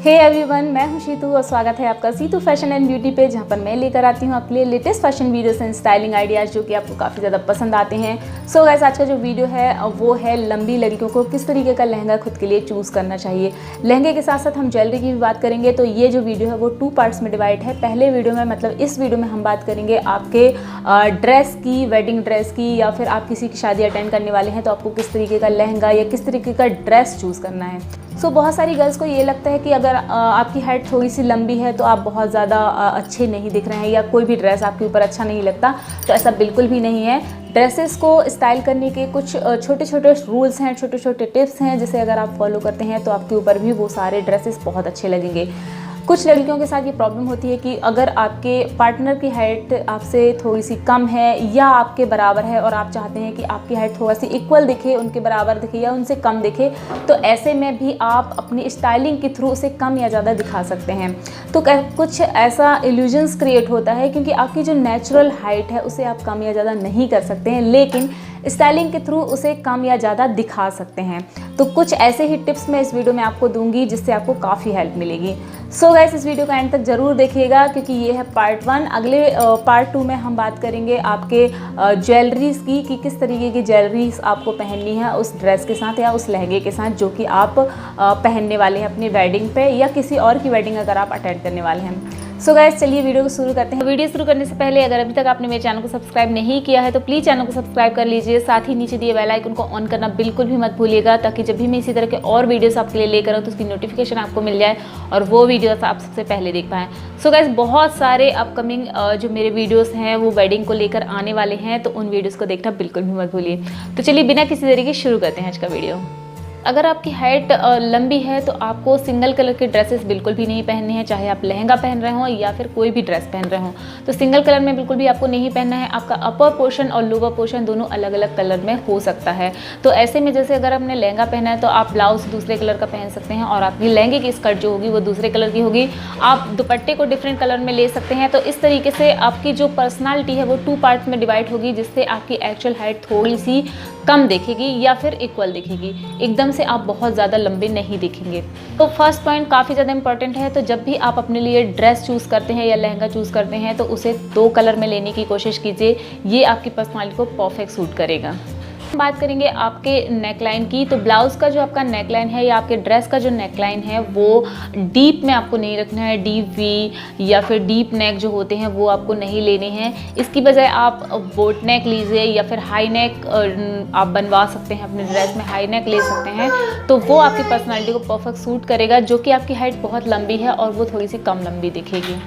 Hey everyone, मैं हूं शीतू और स्वागत है आपका सीतू फैशन एंड ब्यूटी पे, जहां पर मैं लेकर आती हूं आपके लिए latest fashion videos and styling ideas जो कि आपको काफ़ी ज़्यादा पसंद आते हैं। सो गाइस, आज का जो वीडियो है वो है लंबी लड़कियों को किस तरीके का लहंगा खुद के लिए चूज़ करना चाहिए। लहंगे के साथ साथ हम ज्वेलरी की भी बात करेंगे। तो ये जो वीडियो है वो 2 पार्ट्स में डिवाइड है। पहले वीडियो में मतलब इस वीडियो में हम बात करेंगे आपके ड्रेस की, वेडिंग ड्रेस की, या फिर आप किसी की शादी अटेंड करने वाले हैं तो आपको किस तरीके का लहंगा या किस तरीके का ड्रेस चूज़ करना है। सो बहुत सारी गर्ल्स को ये लगता है कि अगर आपकी हाइट थोड़ी सी लंबी है तो आप बहुत ज़्यादा अच्छे नहीं दिख रहे हैं या कोई भी ड्रेस आपके ऊपर अच्छा नहीं लगता। तो ऐसा बिल्कुल भी नहीं है। ड्रेसेस को स्टाइल करने के कुछ छोटे छोटे रूल्स हैं, छोटे छोटे टिप्स हैं, जिसे अगर आप फॉलो करते हैं तो आपके ऊपर भी वो सारे ड्रेसेस बहुत अच्छे लगेंगे। कुछ लड़कियों के साथ ये प्रॉब्लम होती है कि अगर आपके पार्टनर की हाइट आपसे थोड़ी सी कम है या आपके बराबर है और आप चाहते हैं कि आपकी हाइट थोड़ा सी इक्वल दिखे, उनके बराबर दिखे या उनसे कम दिखे, तो ऐसे में भी आप अपनी स्टाइलिंग के थ्रू उसे कम या ज़्यादा दिखा सकते हैं। तो कुछ ऐसा इल्यूजन्स क्रिएट होता है क्योंकि आपकी जो नेचुरल हाइट है उसे आप कम या ज़्यादा नहीं कर सकते हैं, लेकिन स्टाइलिंग के थ्रू उसे कम या ज़्यादा दिखा सकते हैं। तो कुछ ऐसे ही टिप्स मैं इस वीडियो में आपको दूंगी जिससे आपको काफ़ी हेल्प मिलेगी। सो गाइस, इस वीडियो का एंड तक ज़रूर देखिएगा क्योंकि ये है पार्ट 1। अगले पार्ट 2 में हम बात करेंगे आपके ज्वेलरीज़ की कि किस तरीके की ज्वेलरीज आपको पहननी है उस ड्रेस के साथ या उस लहंगे के साथ जो कि आप पहनने वाले हैं अपनी वेडिंग पे या किसी और की वेडिंग अगर आप अटेंड करने वाले हैं। सो गाइस, चलिए वीडियो को शुरू करते हैं। वीडियो शुरू करने से पहले अगर अभी तक आपने मेरे चैनल को सब्सक्राइब नहीं किया है तो प्लीज़ चैनल को सब्सक्राइब कर लीजिए। साथ ही नीचे दिए बेल आइकन को ऑन करना बिल्कुल भी मत भूलिएगा ताकि जब भी मैं इसी तरह के और वीडियोस आपके लिए लेकर आऊँ तो उसकी नोटिफिकेशन आपको मिल जाए और वो वीडियोस आप सबसे पहले देख पाएँ। सो गाइस, बहुत सारे अपकमिंग जो मेरे वीडियोस हैं वो वेडिंग को लेकर आने वाले हैं, तो उन वीडियोज़ को देखना बिल्कुल भी मत भूलिए। तो चलिए बिना किसी तरीके शुरू करते हैं आज का वीडियो। अगर आपकी हाइट लंबी है तो आपको सिंगल कलर के ड्रेसेस बिल्कुल भी नहीं पहनने हैं, चाहे आप लहंगा पहन रहे हों या फिर कोई भी ड्रेस पहन रहे हों। तो सिंगल कलर में बिल्कुल भी आपको नहीं पहनना है। आपका अपर पोर्शन और लोअर पोर्शन दोनों अलग अलग कलर में हो सकता है। तो ऐसे में जैसे अगर आपने लहंगा पहना है तो आप ब्लाउज दूसरे कलर का पहन सकते हैं और आपकी लहंगे की स्कर्ट जो होगी वो दूसरे कलर की होगी। आप दुपट्टे को डिफरेंट कलर में ले सकते हैं। तो इस तरीके से आपकी जो पर्सनालिटी है वो 2 पार्ट्स में डिवाइड होगी, जिससे आपकी एक्चुअल हाइट थोड़ी सी कम दिखेगी या फिर इक्वल दिखेगी। एकदम से आप बहुत ज़्यादा लंबे नहीं दिखेंगे। तो फर्स्ट पॉइंट काफ़ी ज़्यादा इंपॉर्टेंट है। तो जब भी आप अपने लिए ड्रेस चूज़ करते हैं या लहंगा चूज़ करते हैं तो उसे 2 कलर में लेने की कोशिश कीजिए। ये आपकी पर्सनालिटी को परफेक्ट सूट करेगा। बात करेंगे आपके नेकलाइन की। तो ब्लाउज़ का जो आपका नेकलाइन है या आपके ड्रेस का जो नेकलाइन है वो डीप में आपको नहीं रखना है। डीप वी या फिर डीप नेक जो होते हैं वो आपको नहीं लेने हैं। इसकी बजाय आप बोट नेक लीजिए या फिर हाई नेक आप बनवा सकते हैं, अपने ड्रेस में हाई नेक ले सकते हैं। तो वो आपकी पर्सनालिटी को परफेक्ट सूट करेगा, जो कि आपकी हाइट बहुत लंबी है और वो थोड़ी सी कम लंबी दिखेगी।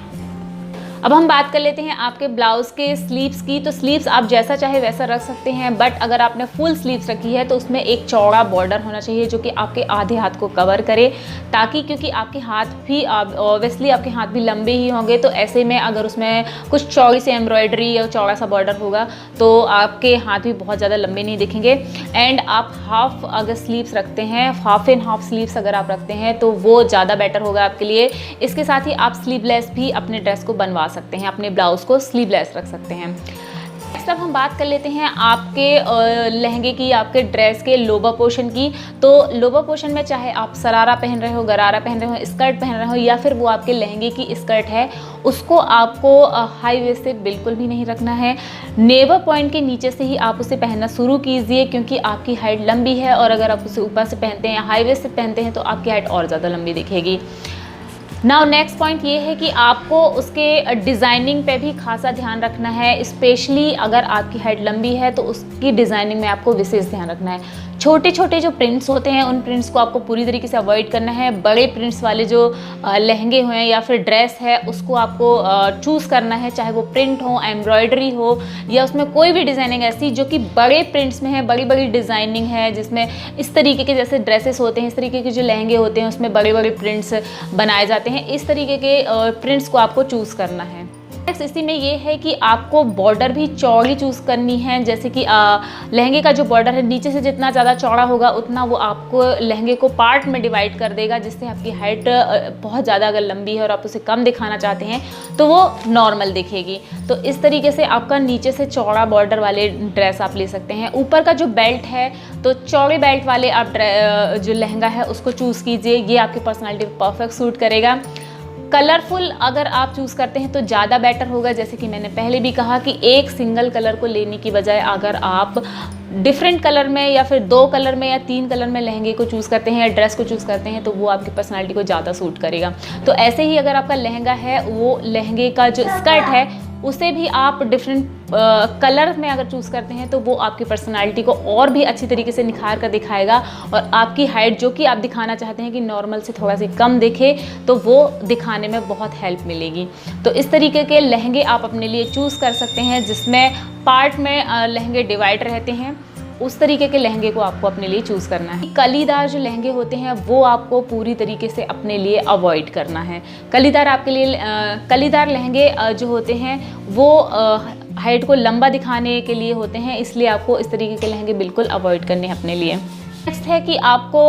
अब हम बात कर लेते हैं आपके ब्लाउज़ के स्लीव्स की। तो स्लीव्स आप जैसा चाहे वैसा रख सकते हैं, बट अगर आपने फुल स्लीव्स रखी है तो उसमें एक चौड़ा बॉर्डर होना चाहिए जो कि आपके आधे हाथ को कवर करे, ताकि क्योंकि आपके हाथ भी ऑब्वियसली आपके हाथ भी लंबे ही होंगे। तो ऐसे में अगर उसमें कुछ चौड़ी सी एम्ब्रॉयडरी या चौड़ा सा बॉर्डर होगा तो आपके हाथ भी बहुत ज़्यादा लंबे नहीं दिखेंगे। एंड आप हाफ अगर स्लीव्स रखते हैं, हाफ एंड हाफ स्लीव्स अगर आप रखते हैं तो वो ज़्यादा बेटर होगा आपके लिए। इसके साथ ही आप स्लीवलेस भी अपने ड्रेस को बनवा सकते हैं, अपने ब्लाउज को स्लीवलेस रख सकते हैं। नेक्स्ट अब हम बात कर लेते हैं आपके लहंगे की, आपके ड्रेस के लोअर पोर्शन की। तो लोअर पोर्शन में चाहे आप सरारा पहन रहे हो, गरारा पहन रहे हो, स्कर्ट पहन रहे हो या फिर वो आपके लहंगे की स्कर्ट है, उसको आपको हाई वेस्ट से बिल्कुल भी नहीं रखना है। नेवर पॉइंट के नीचे से ही आप उसे पहनना शुरू कीजिए, क्योंकि आपकी हाइट लंबी है और अगर आप उसे ऊपर से पहनते हैं या हाई वेस्ट से पहनते हैं तो आपकी हाइट और ज़्यादा लंबी दिखेगी। नाउ नेक्स्ट पॉइंट ये है कि आपको उसके डिज़ाइनिंग पे भी खासा ध्यान रखना है। स्पेशली अगर आपकी हाइट लंबी है तो उसकी डिज़ाइनिंग में आपको विशेष ध्यान रखना है। छोटे छोटे जो प्रिंट्स होते हैं उन प्रिंट्स को आपको पूरी तरीके से अवॉइड करना है। बड़े प्रिंट्स वाले जो लहंगे हुए या फिर ड्रेस है उसको आपको चूज़ करना है, चाहे वो प्रिंट हो, एम्ब्रॉयडरी हो या उसमें कोई भी डिज़ाइनिंग ऐसी जो कि बड़े प्रिंट्स में है, बड़ी बड़ी डिज़ाइनिंग है, जिसमें इस तरीके के जैसे ड्रेसेस होते हैं, इस तरीके के जो लहंगे होते हैं उसमें बड़े बड़े प्रिंट्स बनाए जाते हैं। इस तरीके के प्रिंट्स को आपको चूज़ करना है। इसी में ये है कि आपको बॉर्डर भी चौड़ी चूज़ करनी है, जैसे कि लहंगे का जो बॉर्डर है नीचे से जितना ज़्यादा चौड़ा होगा उतना वो आपको लहंगे को पार्ट में डिवाइड कर देगा, जिससे आपकी हाइट बहुत ज़्यादा अगर लंबी है और आप उसे कम दिखाना चाहते हैं तो वो नॉर्मल दिखेगी। तो इस तरीके से आपका नीचे से चौड़ा बॉर्डर वाले ड्रेस आप ले सकते हैं। ऊपर का जो बेल्ट है तो चौड़े बेल्ट वाले आप जो लहंगा है उसको चूज़ कीजिए, ये आपकी पर्सनैलिटी को परफेक्ट सूट करेगा। कलरफुल अगर आप चूज़ करते हैं तो ज़्यादा बेटर होगा, जैसे कि मैंने पहले भी कहा कि एक सिंगल कलर को लेने की बजाय अगर आप डिफरेंट कलर में या फिर 2 कलर में या 3 कलर में लहंगे को चूज़ करते हैं या ड्रेस को चूज़ करते हैं तो वो आपकी पर्सनालिटी को ज़्यादा सूट करेगा। तो ऐसे ही अगर आपका लहंगा है, वो लहंगे का जो स्कर्ट है उसे भी आप डिफरेंट कलर में अगर चूज़ करते हैं तो वो आपकी पर्सनालिटी को और भी अच्छी तरीके से निखार कर दिखाएगा और आपकी हाइट जो कि आप दिखाना चाहते हैं कि नॉर्मल से थोड़ा सी कम दिखे तो वो दिखाने में बहुत हेल्प मिलेगी। तो इस तरीके के लहंगे आप अपने लिए चूज़ कर सकते हैं जिसमें पार्ट में लहंगे डिवाइड रहते हैं, उस तरीके के लहंगे को आपको अपने लिए चूज़ करना है। कलीदार जो लहंगे होते हैं वो आपको पूरी तरीके से अपने लिए अवॉइड करना है। कलीदार आपके लिए कलीदार लहंगे जो होते हैं वो हाइट को लंबा दिखाने के लिए होते हैं, इसलिए आपको इस तरीके के लहंगे बिल्कुल अवॉइड करने हैं अपने लिए। नेक्स्ट है कि आपको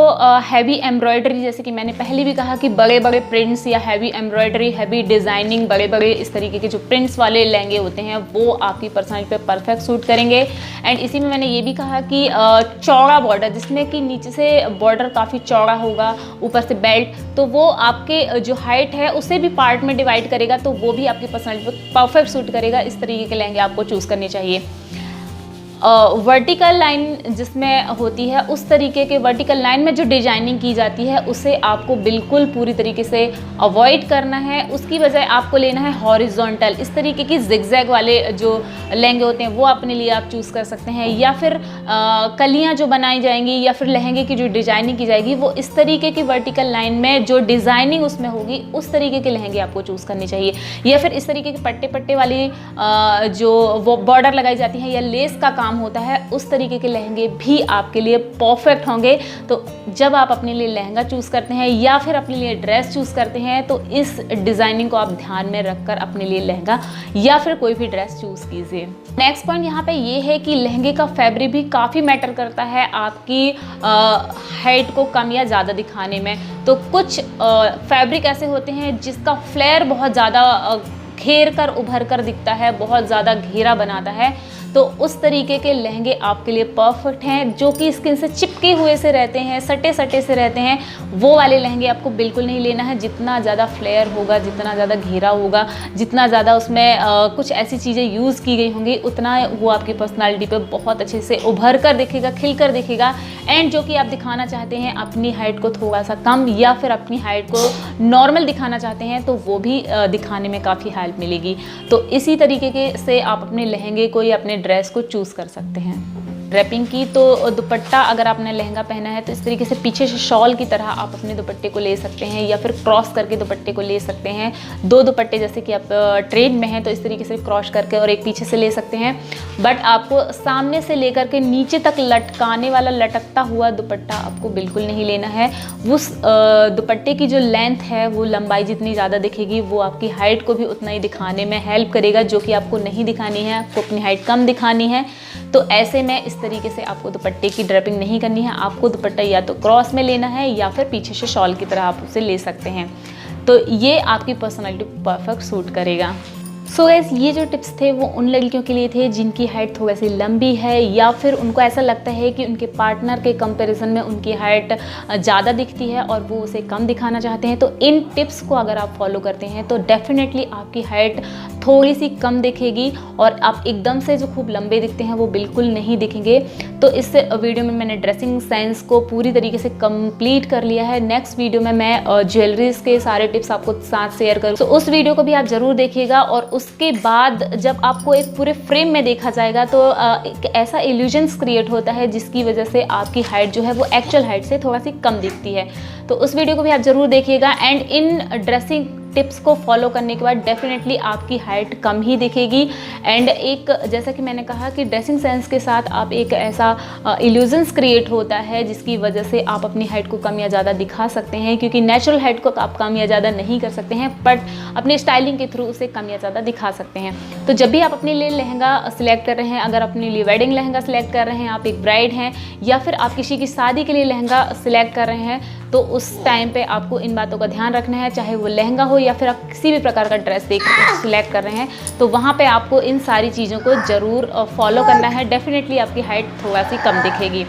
हैवी एम्ब्रॉयडरी, जैसे कि मैंने पहले भी कहा कि बड़े बड़े प्रिंट्स या हैवी एम्ब्रॉयडरी, हैवी डिज़ाइनिंग, बड़े बड़े इस तरीके के जो प्रिंट्स वाले लहंगे होते हैं वो आपकी पर्सनैलिटी पे परफेक्ट सूट करेंगे। एंड इसी में मैंने ये भी कहा कि चौड़ा बॉर्डर, जिसमें कि नीचे से बॉर्डर काफ़ी चौड़ा होगा, ऊपर से बेल्ट, तो वो आपके जो हाइट है उसे भी पार्ट में डिवाइड करेगा, तो वो भी आपकी पर्सनैलिटी पे परफेक्ट सूट करेगा। इस तरीके के लहंगे आपको चूज़ करने चाहिए। वर्टिकल लाइन जिसमें होती है उस तरीके के वर्टिकल लाइन में जो डिजाइनिंग की जाती है उसे आपको बिल्कुल पूरी तरीके से अवॉइड करना है। उसकी बजाय आपको लेना है हॉरिजॉन्टल, इस तरीके की जिगजैग वाले जो लहंगे होते हैं वो अपने लिए आप चूज़ कर सकते हैं, या फिर कलियां जो बनाई जाएंगी या फिर लहंगे की जो डिजाइनिंग की जाएगी वो इस तरीके की वर्टिकल लाइन में जो डिज़ाइनिंग उसमें होगी उस तरीके के लहंगे आपको चूज़ करने चाहिए। या फिर इस तरीके के पट्टे पट्टे वाली जो वो बॉर्डर लगाई जाती है या लेस का काम होता है, उस तरीके के लहंगे भी आपके लिए परफेक्ट होंगे। तो जब आप अपने लिए लहंगा चूज़ करते हैं या फिर अपने लिए ड्रेस चूज़ करते हैं तो इस डिज़ाइनिंग को आप ध्यान में रखकर अपने लिए लहंगा या फिर कोई भी ड्रेस चूज़ कीजिए। नेक्स्ट पॉइंट यहाँ पे ये है कि लहंगे का फैब्रिक भी काफ़ी मैटर करता है आपकी हाइट को कम या ज़्यादा दिखाने में। तो कुछ फैब्रिक ऐसे होते हैं जिसका फ्लेयर बहुत ज़्यादा घेर कर उभर कर दिखता है, बहुत ज़्यादा घेरा बनाता है, तो उस तरीके के लहंगे आपके लिए परफेक्ट हैं। जो कि स्किन से चिपके हुए से रहते हैं, सटे सटे से रहते हैं, वो वाले लहंगे आपको बिल्कुल नहीं लेना है। जितना ज़्यादा फ्लेयर होगा, जितना ज़्यादा घेरा होगा, जितना ज़्यादा उसमें कुछ ऐसी चीज़ें यूज़ की गई होंगी, उतना वो आपकी पर्सनालिटी पे बहुत अच्छे से उभर कर दिखेगा, खिल कर दिखेगा। एंड जो कि आप दिखाना चाहते हैं अपनी हाइट को थोड़ा सा कम या फिर अपनी हाइट को नॉर्मल दिखाना चाहते हैं तो वो भी दिखाने में काफ़ी हेल्प मिलेगी। तो इसी तरीके से आप अपने लहंगे को या अपने ड्रेस को चूज़ कर सकते हैं। ड्रेपिंग की तो दुपट्टा अगर आपने लहंगा पहना है तो इस तरीके से पीछे से शॉल की तरह आप अपने दुपट्टे को ले सकते हैं या फिर क्रॉस करके दुपट्टे को ले सकते हैं। 2 दुपट्टे जैसे कि आप ट्रेन में हैं तो इस तरीके से क्रॉस करके और एक पीछे से ले सकते हैं। बट आपको सामने से लेकर के नीचे तक लटकाने वाला लटकता हुआ दुपट्टा आपको बिल्कुल नहीं लेना है। उस दुपट्टे की जो लेंथ है, वो लंबाई जितनी ज़्यादा दिखेगी वो आपकी हाइट को भी उतना ही दिखाने में हेल्प करेगा, जो कि आपको नहीं दिखानी है, आपको अपनी हाइट कम दिखानी है। तो ऐसे में इस तरीके से आपको दुपट्टे की ड्रेपिंग नहीं करनी है। आपको दुपट्टा या तो क्रॉस में लेना है या फिर पीछे से शॉल की तरह आप उसे ले सकते हैं। तो ये आपकी पर्सनालिटी परफेक्ट सूट करेगा। सो गाइस, ये जो टिप्स थे वो उन लड़कियों के लिए थे जिनकी हाइट थोड़ी सी लंबी है या फिर उनको ऐसा लगता है कि उनके पार्टनर के कंपैरिजन में उनकी हाइट ज़्यादा दिखती है और वो उसे कम दिखाना चाहते हैं। तो इन टिप्स को अगर आप फॉलो करते हैं तो डेफिनेटली आपकी हाइट थोड़ी सी कम दिखेगी और आप एकदम से जो खूब लंबे दिखते हैं वो बिल्कुल नहीं दिखेंगे। तो इस वीडियो में मैंने ड्रेसिंग सेंस को पूरी तरीके से कंप्लीट कर लिया है। नेक्स्ट वीडियो में मैं ज्वेलरीज के सारे टिप्स आपको साथ शेयर करूँ, तो उस वीडियो को भी आप ज़रूर देखिएगा। और उसके बाद जब आपको एक पूरे फ्रेम में देखा जाएगा तो एक ऐसा इल्यूजन्स क्रिएट होता है जिसकी वजह से आपकी हाइट जो है वो एक्चुअल हाइट से थोड़ा सी कम दिखती है। तो उस वीडियो को भी आप ज़रूर देखिएगा। एंड इन ड्रेसिंग टिप्स को फॉलो करने के बाद डेफिनेटली आपकी हाइट कम ही दिखेगी। एंड एक जैसा कि मैंने कहा कि ड्रेसिंग सेंस के साथ आप एक ऐसा इल्यूजन्स क्रिएट होता है जिसकी वजह से आप अपनी हाइट को कम या ज़्यादा दिखा सकते हैं, क्योंकि नेचुरल हाइट को आप कम या ज़्यादा नहीं कर सकते हैं, बट अपने स्टाइलिंग के थ्रू उसे कम या ज़्यादा दिखा सकते हैं। तो जब भी आप अपने लिए लहंगा सिलेक्ट कर रहे हैं, अगर अपने लिए वेडिंग लहंगा सिलेक्ट कर रहे हैं, आप एक ब्राइड हैं, या फिर आप किसी की शादी के लिए लहंगा सिलेक्ट कर रहे हैं, तो उस टाइम पे आपको इन बातों का ध्यान रखना है। चाहे वो लहंगा हो या फिर आप किसी भी प्रकार का ड्रेस सिलेक्ट कर रहे हैं, तो वहाँ पे आपको इन सारी चीज़ों को ज़रूर फॉलो करना है। डेफिनेटली आपकी हाइट थोड़ा सी कम दिखेगी।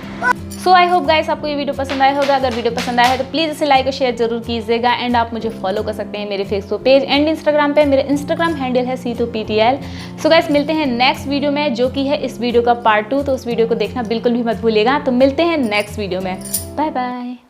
सो आई होप गाइस आपको ये वीडियो पसंद आया होगा। अगर वीडियो पसंद आया है तो प्लीज़ इसे लाइक और शेयर जरूर कीजिएगा। एंड आप मुझे फॉलो कर सकते हैं मेरे फेसबुक पेज एंड इंस्टाग्राम पे। मेरे इंस्टाग्राम हैंडल है C2PTL। सो गाइस मिलते हैं नेक्स्ट वीडियो में, जो कि है इस वीडियो का पार्ट 2। तो उस वीडियो को देखना बिल्कुल भी मत भूलिएगा। तो मिलते हैं नेक्स्ट वीडियो में। Bye bye.